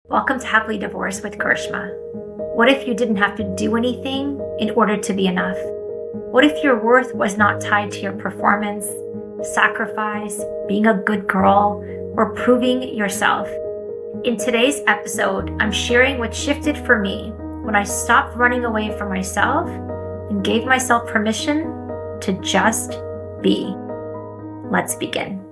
Welcome to Happily Divorced with Karishma. What if you didn't have to do anything in order to be enough? What if your worth was not tied to your performance, sacrifice, being a good girl, or proving yourself? In today's episode, I'm sharing what shifted for me when I stopped running away from myself and gave myself permission to just be. Let's begin.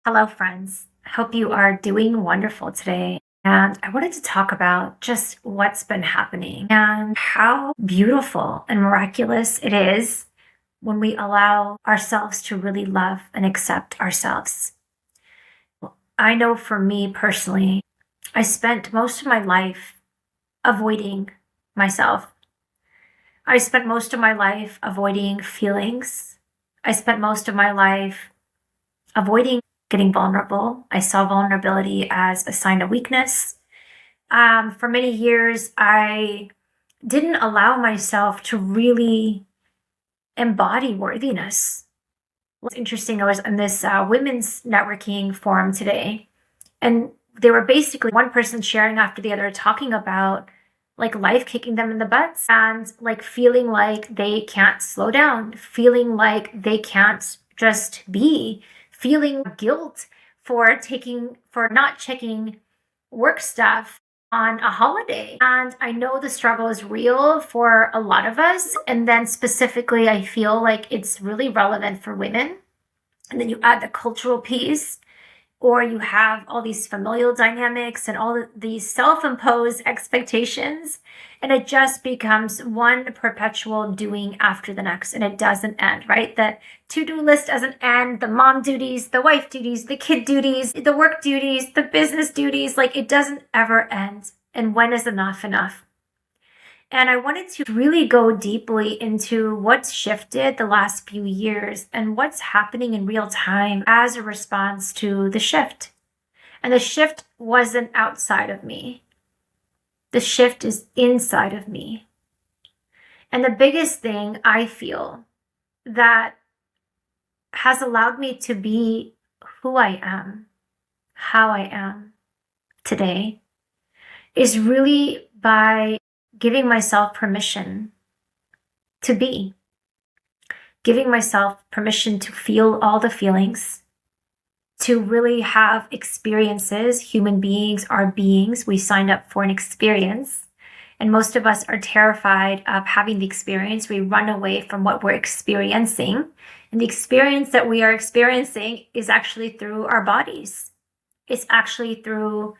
Hello, friends. I hope you are doing wonderful today. And I wanted to talk about just what's been happening and how beautiful and miraculous it is when we allow ourselves to really love and accept ourselves. I know for me personally, I spent most of my life avoiding myself. I spent most of my life avoiding feelings. I spent most of my life avoiding getting vulnerable. I saw vulnerability as a sign of weakness. For many years, I didn't allow myself to really embody worthiness. What's interesting, I was in this women's networking forum today, and they were basically one person sharing after the other, talking about like life kicking them in the butts and like feeling like they can't slow down, feeling like they can't just be, feeling guilt for not checking work stuff on a holiday. And I know the struggle is real for a lot of us. And then specifically, I feel like it's really relevant for women. And then you add the cultural piece, or you have all these familial dynamics and all these self-imposed expectations, and it just becomes one perpetual doing after the next, and it doesn't end, right? The to-do list doesn't end, the mom duties, the wife duties, the kid duties, the work duties, the business duties, like it doesn't ever end. And when is enough enough? And I wanted to really go deeply into what's shifted the last few years and what's happening in real time as a response to the shift. And the shift wasn't outside of me. The shift is inside of me. And the biggest thing I feel that has allowed me to be who I am, how I am today, is really by giving myself permission to be, giving myself permission to feel all the feelings, to really have experiences. Human beings are beings. We signed up for an experience. And most of us are terrified of having the experience. We run away from what we're experiencing. And the experience that we are experiencing is actually through our bodies. It's actually through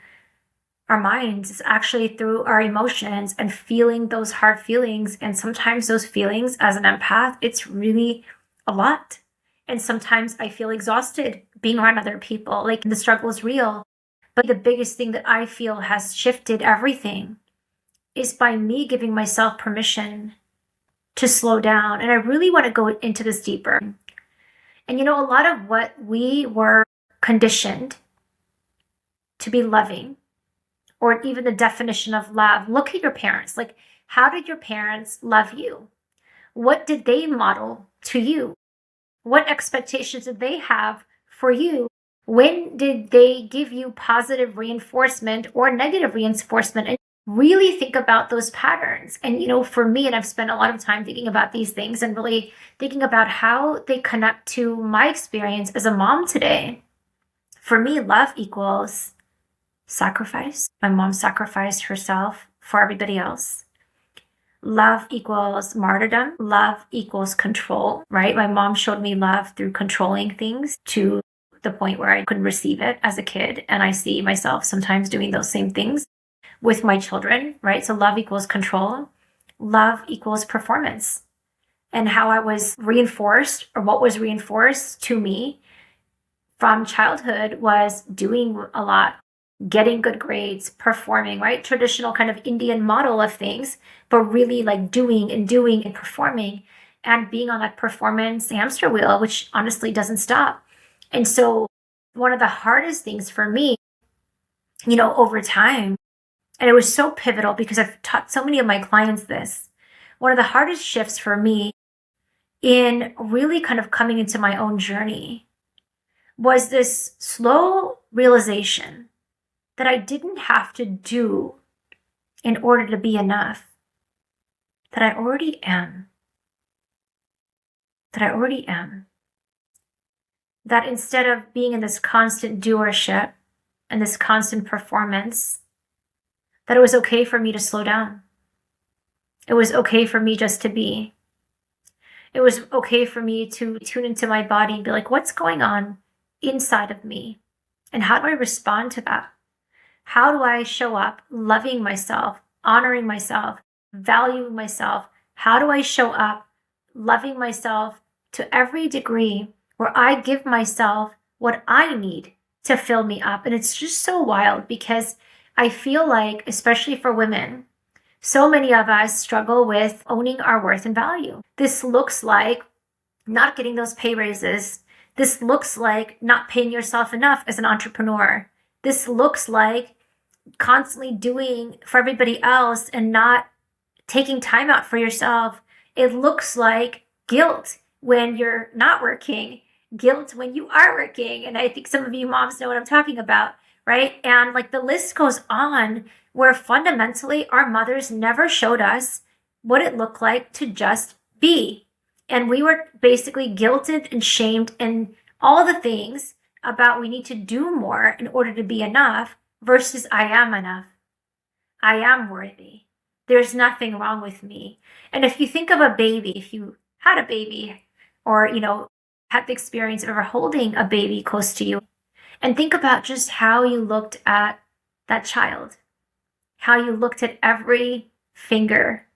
our minds, is actually through our emotions and feeling those hard feelings. And sometimes those feelings, as an empath, it's really a lot. And sometimes I feel exhausted being around other people. Like the struggle is real. But the biggest thing that I feel has shifted everything is by me giving myself permission to slow down. And I really want to go into this deeper. And a lot of what we were conditioned to be loving, or even the definition of love. Look at your parents. Like, how did your parents love you? What did they model to you? What expectations did they have for you? When did they give you positive reinforcement or negative reinforcement? And really think about those patterns. And, for me, and I've spent a lot of time thinking about these things and really thinking about how they connect to my experience as a mom today. For me, love equals sacrifice. My mom sacrificed herself for everybody else. Love equals martyrdom. Love equals control, right? My mom showed me love through controlling things to the point where I couldn't receive it as a kid. And I see myself sometimes doing those same things with my children, right? So love equals control. Love equals performance. And how I was reinforced, or what was reinforced to me from childhood, was doing a lot, getting good grades, performing, right? Traditional kind of Indian model of things, but really like doing and performing and being on that performance hamster wheel, which honestly doesn't stop. And so one of the hardest things for me, over time, and it was so pivotal because I've taught so many of my clients this, one of the hardest shifts for me in really kind of coming into my own journey was this slow realization that I didn't have to do in order to be enough, that I already am. That I already am. That instead of being in this constant doership and this constant performance, that it was okay for me to slow down. It was okay for me just to be. It was okay for me to tune into my body and be like, what's going on inside of me? And how do I respond to that? How do I show up loving myself, honoring myself, valuing myself? How do I show up loving myself to every degree where I give myself what I need to fill me up? And it's just so wild because I feel like, especially for women, so many of us struggle with owning our worth and value. This looks like not getting those pay raises. This looks like not paying yourself enough as an entrepreneur. This looks like constantly doing for everybody else and not taking time out for yourself. It looks like guilt when you're not working, guilt when you are working. And I think some of you moms know what I'm talking about, right? And like the list goes on, where fundamentally our mothers never showed us what it looked like to just be. And we were basically guilted and shamed and all the things about we need to do more in order to be enough versus I am enough. I am worthy. There's nothing wrong with me. And if you think of a baby, if you had a baby or, had the experience of ever holding a baby close to you, and think about just how you looked at that child, how you looked at every finger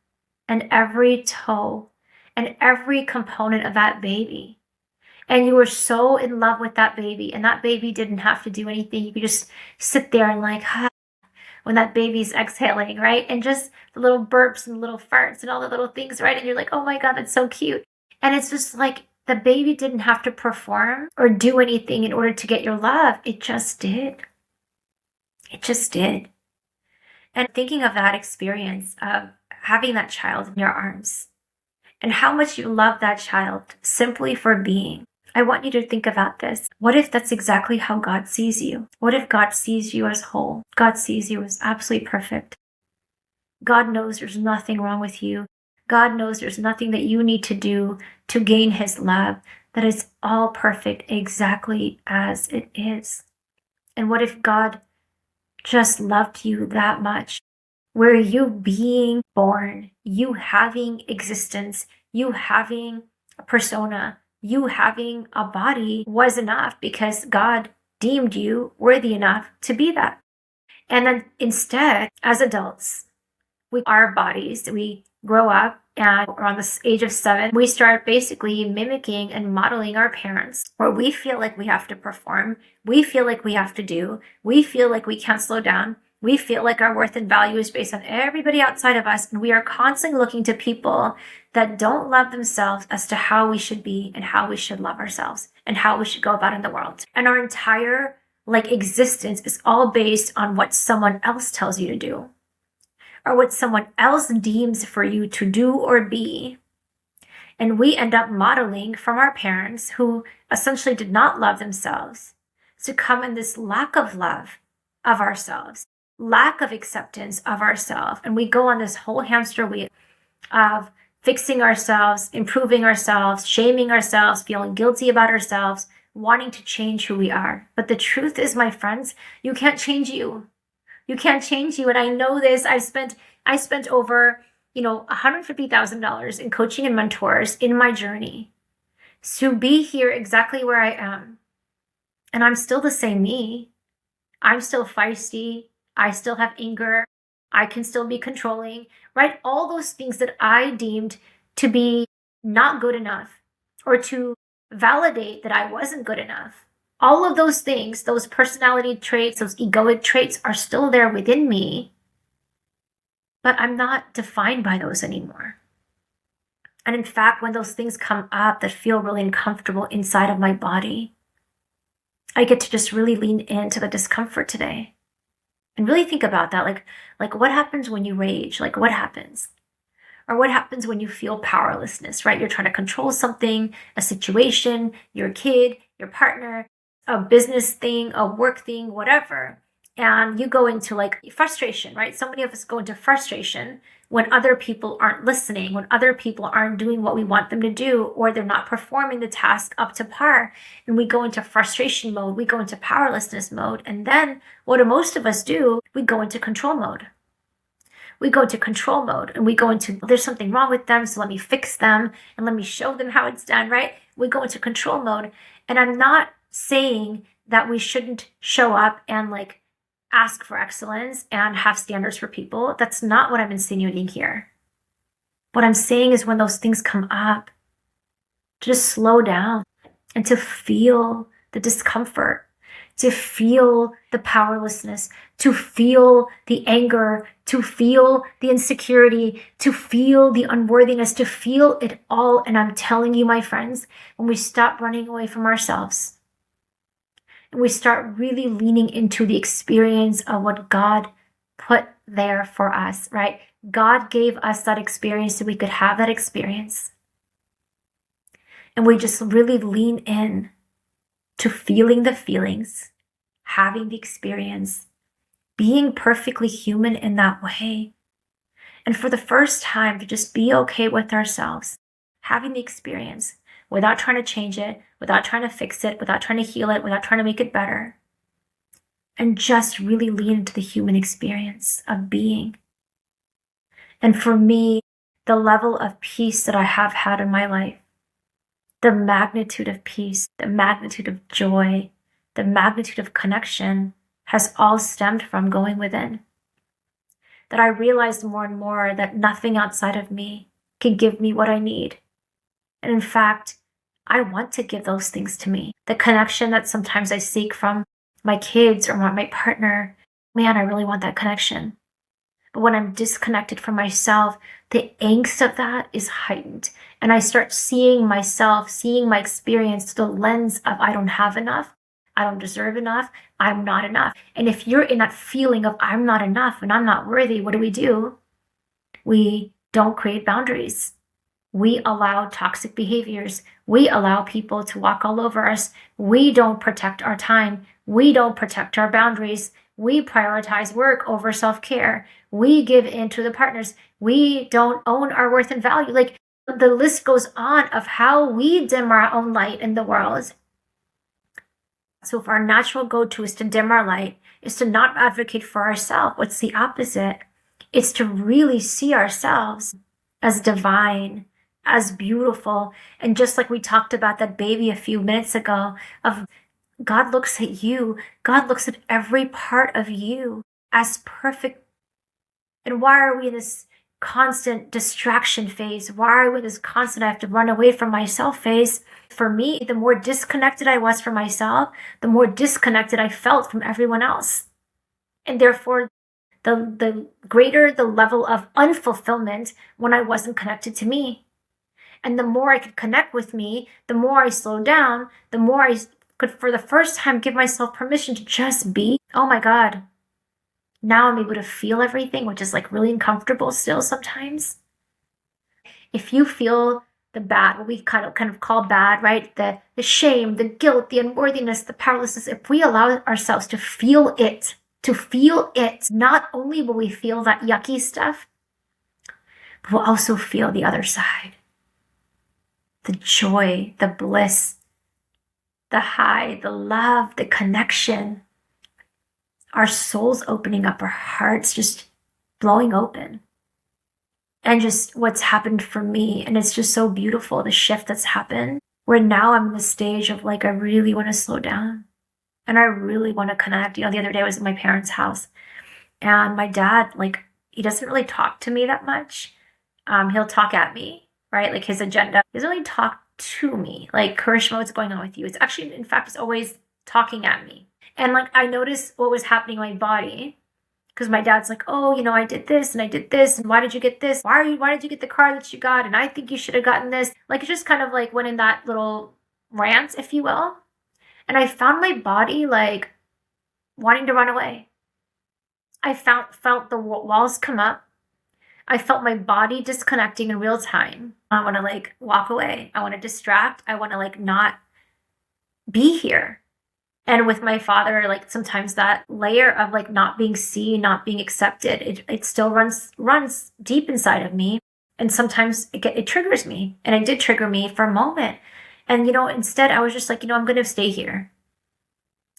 and every toe and every component of that baby. And you were so in love with that baby, and that baby didn't have to do anything. You could just sit there and when that baby's exhaling, right? And just the little burps and little farts and all the little things, right? And you're like, oh my God, that's so cute. And it's just like the baby didn't have to perform or do anything in order to get your love. It just did. It just did. And thinking of that experience of having that child in your arms and how much you love that child simply for being, I want you to think about this. What if that's exactly how God sees you? What if God sees you as whole? God sees you as absolutely perfect. God knows there's nothing wrong with you. God knows there's nothing that you need to do to gain his love, that it's all perfect exactly as it is. And what if God just loved you that much, where you being born, you having existence, you having a persona, you having a body was enough because God deemed you worthy enough to be that. And then instead, as adults, our bodies, we grow up and around the age of 7, we start basically mimicking and modeling our parents, where we feel like we have to perform, we feel like we have to do, we feel like we can't slow down, we feel like our worth and value is based on everybody outside of us, and we are constantly looking to people that don't love themselves as to how we should be and how we should love ourselves and how we should go about in the world. And our entire existence is all based on what someone else tells you to do, or what someone else deems for you to do or be. And we end up modeling from our parents, who essentially did not love themselves, to come in this lack of love of ourselves, lack of acceptance of ourselves. And we go on this whole hamster wheel of fixing ourselves, improving ourselves, shaming ourselves, feeling guilty about ourselves, wanting to change who we are. But the truth is, my friends, you can't change you. You can't change you. And I know this. I spent over, $150,000 in coaching and mentors in my journey to be here exactly where I am. And I'm still the same me. I'm still feisty. I still have anger. I can still be controlling, right? All those things that I deemed to be not good enough, or to validate that I wasn't good enough. All of those things, those personality traits, those egoic traits are still there within me, but I'm not defined by those anymore. And in fact, when those things come up that feel really uncomfortable inside of my body, I get to just really lean into the discomfort today and really think about that. Like what happens when you rage? Like what happens? Or what happens when you feel powerlessness, right? You're trying to control something, a situation, your kid, your partner, a business thing, a work thing, whatever. and you go into like frustration, right? So many of us go into frustration when other people aren't listening, when other people aren't doing what we want them to do, or they're not performing the task up to par. And we go into frustration mode, we go into powerlessness mode. And then what do most of us do? We go into control mode. We go into control mode and we go into, there's something wrong with them, so let me fix them and let me show them how it's done, right? We go into control mode. And I'm not saying that we shouldn't show up and like ask for excellence and have standards for people. That's not what I'm insinuating here. What I'm saying is when those things come up, to just slow down and to feel the discomfort, to feel the powerlessness, to feel the anger, to feel the insecurity, to feel the unworthiness, to feel it all. And I'm telling you, my friends, when we stop running away from ourselves and we start really leaning into the experience of what God put there for us, right? God gave us that experience so we could have that experience. And we just really lean in to feeling the feelings, having the experience, being perfectly human in that way. And for the first time, to just be okay with ourselves, having the experience without trying to change it, without trying to fix it, without trying to heal it, without trying to make it better. And just really lean into the human experience of being. And for me, the level of peace that I have had in my life, the magnitude of peace, the magnitude of joy, the magnitude of connection has all stemmed from going within. That I realized more and more that nothing outside of me can give me what I need. And in fact, I want to give those things to me. The connection that sometimes I seek from my kids or my partner, man, I really want that connection. But when I'm disconnected from myself, the angst of that is heightened. And I start seeing myself, seeing my experience through the lens of I don't have enough, I don't deserve enough, I'm not enough. And if you're in that feeling of I'm not enough and I'm not worthy, what do? We don't create boundaries. We allow toxic behaviors. We allow people to walk all over us. We don't protect our time. We don't protect our boundaries. We prioritize work over self-care. We give in to the partners. We don't own our worth and value. Like the list goes on of how we dim our own light in the world. So if our natural go-to is to dim our light, is to not advocate for ourselves, what's the opposite? It's to really see ourselves as divine, as beautiful. And just like we talked about that baby a few minutes ago, of God looks at you, God looks at every part of you as perfect. And why are we in this constant distraction phase? Why are we in this constant I have to run away from myself phase? For me, the more disconnected I was from myself, the more disconnected I felt from everyone else. And therefore, the greater the level of unfulfillment when I wasn't connected to me. And the more I could connect with me, the more I slowed down, the more I could, for the first time, give myself permission to just be. Oh my God. Now I'm able to feel everything, which is like really uncomfortable still sometimes. If you feel the bad, what we kind of call bad, right? The shame, the guilt, the unworthiness, the powerlessness, if we allow ourselves to feel it, not only will we feel that yucky stuff, but we'll also feel the other side. The joy, the bliss, the high, the love, the connection. Our souls opening up, our hearts just blowing open. And just what's happened for me. And it's just so beautiful, the shift that's happened, where now I'm in the stage of like, I really want to slow down. And I really want to connect. The other day I was at my parents' house. And my dad, like, he doesn't really talk to me that much. He'll talk at me, right? Like his agenda. He doesn't really talk to me. Like, Karishma, what's going on with you? It's actually, in fact, it's always talking at me. And like, I noticed what was happening in my body. Because my dad's like, oh, I did this and I did this. And why did you get this? Why did you get the car that you got? And I think you should have gotten this. Like, it just kind of like went in that little rant, if you will. And I found my body like wanting to run away. I felt the walls come up. I felt my body disconnecting in real time. I want to like walk away. I want to distract. I want to like not be here. And with my father, like sometimes that layer of like not being seen, not being accepted, it still runs deep inside of me. And sometimes it triggers me. And it did trigger me for a moment. And, instead I was just like, I'm going to stay here.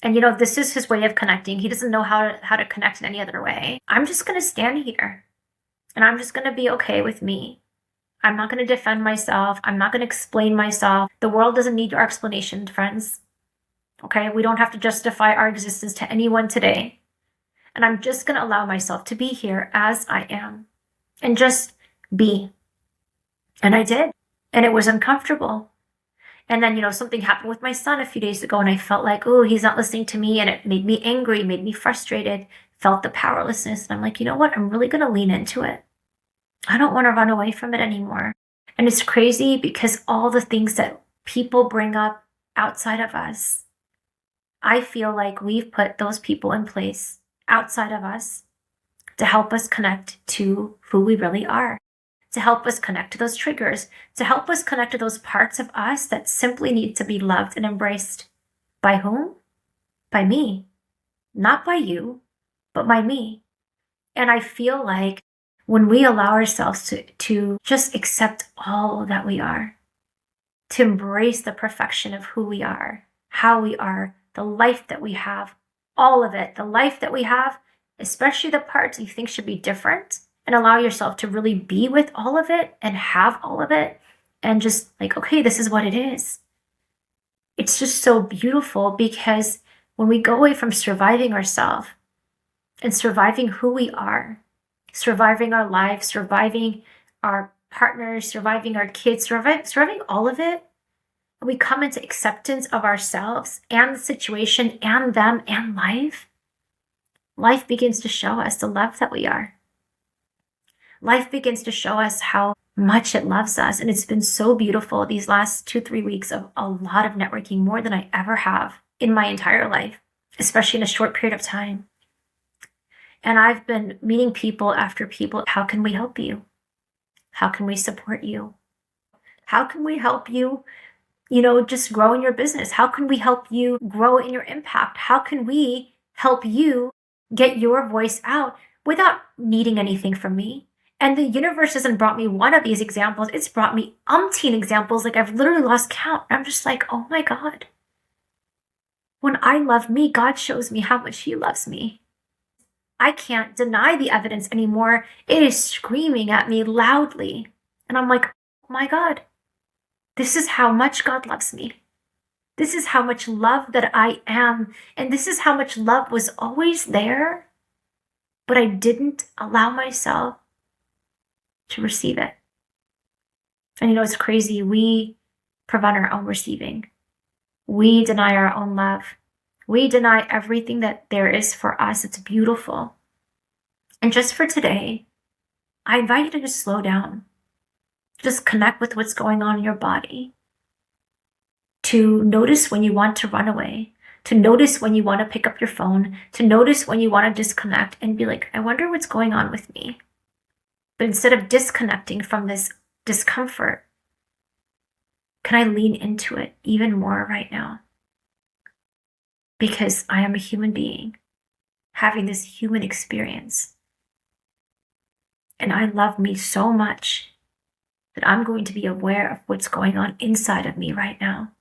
And, this is his way of connecting. He doesn't know how to connect in any other way. I'm just going to stand here and I'm just going to be okay with me. I'm not going to defend myself. I'm not going to explain myself. The world doesn't need our explanation, friends. Okay? We don't have to justify our existence to anyone today. And I'm just going to allow myself to be here as I am and just be. And I did. And it was uncomfortable. And then, something happened with my son a few days ago and I felt like, oh, he's not listening to me. And it made me angry, made me frustrated, felt the powerlessness. And I'm like, you know what? I'm really going to lean into it. I don't want to run away from it anymore. And it's crazy because all the things that people bring up outside of us, I feel like we've put those people in place outside of us to help us connect to who we really are, to help us connect to those triggers, to help us connect to those parts of us that simply need to be loved and embraced. By whom? By me. Not by you, but by me. And I feel like when we allow ourselves to just accept all that we are, to embrace the perfection of who we are, how we are, the life that we have, all of it, the life that we have, especially the parts you think should be different, and allow yourself to really be with all of it and have all of it, and just like, okay, this is what it is. It's just so beautiful because when we go away from surviving ourselves and surviving who we are, surviving our lives, surviving our partners, surviving our kids, surviving all of it, we come into acceptance of ourselves and the situation and them and life. Life begins to show us the love that we are. Life begins to show us how much it loves us. And it's been so beautiful these last 2-3 weeks of a lot of networking, more than I ever have in my entire life, especially in a short period of time. And I've been meeting people after people. How can we help you? How can we support you? How can we help you, just grow in your business? How can we help you grow in your impact? How can we help you get your voice out without needing anything from me? And the universe hasn't brought me one of these examples. It's brought me umpteen examples. Like I've literally lost count. I'm just like, oh my God. When I love me, God shows me how much He loves me. I can't deny the evidence anymore. It is screaming at me loudly. And I'm like, oh my God, this is how much God loves me. This is how much love that I am. And this is how much love was always there, but I didn't allow myself to receive it. And it's crazy. We prevent our own receiving. We deny our own love. We deny everything that there is for us. It's beautiful. And just for today, I invite you to just slow down. Just connect with what's going on in your body. To notice when you want to run away. To notice when you want to pick up your phone. To notice when you want to disconnect and be like, I wonder what's going on with me. But instead of disconnecting from this discomfort, can I lean into it even more right now? Because I am a human being having this human experience. And I love me so much that I'm going to be aware of what's going on inside of me right now.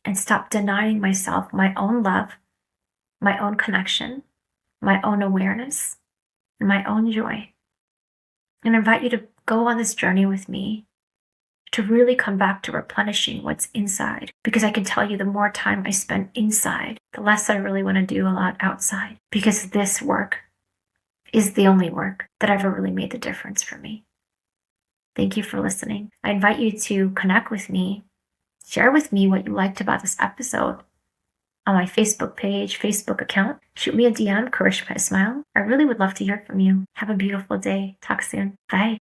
And stop denying myself my own love, my own connection, my own awareness, and my own joy. And I invite you to go on this journey with me to really come back to replenishing what's inside. Because I can tell you the more time I spend inside, the less I really want to do a lot outside. Because this work is the only work that ever really made the difference for me. Thank you for listening. I invite you to connect with me. Share with me what you liked about this episode on my Facebook page, Facebook account. Shoot me a DM, Karishma Smile. I really would love to hear from you. Have a beautiful day. Talk soon. Bye.